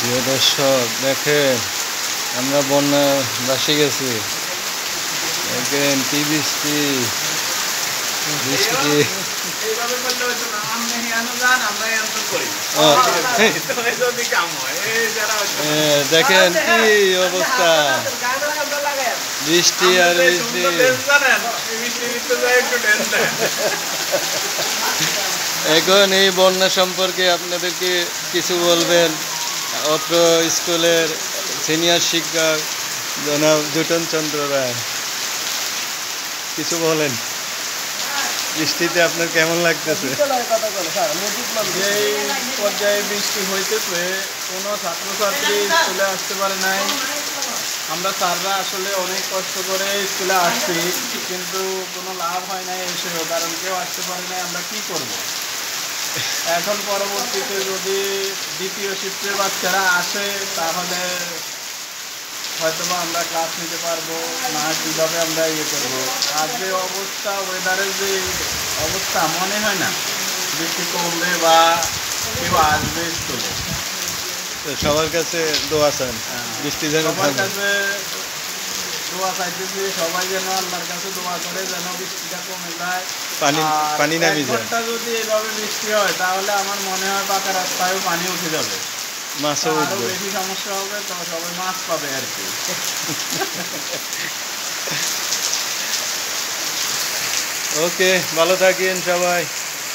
প্রিয় দর্শক দেখেন আমরা বন্যা ভাসে গেছি। দেখেন কি বৃষ্টি বৃষ্টি দেখেন কি অবস্থা, বৃষ্টি আর বৃষ্টি। এখন এই বন্যা সম্পর্কে আপনাদেরকে কিছু বলবেন অত্র স্কুলের সিনিয়র শিক্ষক জনাব জুটন চন্দ্র রায়। কিছু বলেন, বৃষ্টিতে আপনার কেমন লাগতেছে? যেই পর্যায়ে বৃষ্টি হইতেছে কোনো ছাত্রছাত্রী স্কুলে আসতে পারে নাই। আমরা স্যাররা আসলে অনেক কষ্ট করে স্কুলে আসছি, কিন্তু কোনো লাভ হয় নাই এসেও, কারণ কেউ আসতে পারে নাই। আমরা কি করব? এখন পরবর্তীতে যদি দ্বিতীয় শিফটের বাচ্চারা আসে তাহলে হয়তোবা আমরা ক্লাস নিতে পারবো না, কীভাবে আমরা ইয়ে করবো। আর যে অবস্থা, ওয়েদারের যে অবস্থা, মনে হয় না বৃষ্টি কমবে বা কেউ আসবে স্কুলে। সবার কাছে দোয়া চান বৃষ্টি যেন সবার কাছে দোয়া চাইতেছি, সবাই যেন আল্লাহর কাছে দোয়া করে যেন বৃষ্টিটা কমে যায়। পানি নামি যায়। ঘন্টা যদি এভাবে বৃষ্টি হয় তাহলে আমার মনে হয় পাকা রাস্তায়ও পানি উঠে যাবে, মাছও আরো উঠবে। বেশি সমস্যা হবে, তো সবাই মাছ পাবে আর কি। ওকে, ভালো থাকেন সবাই।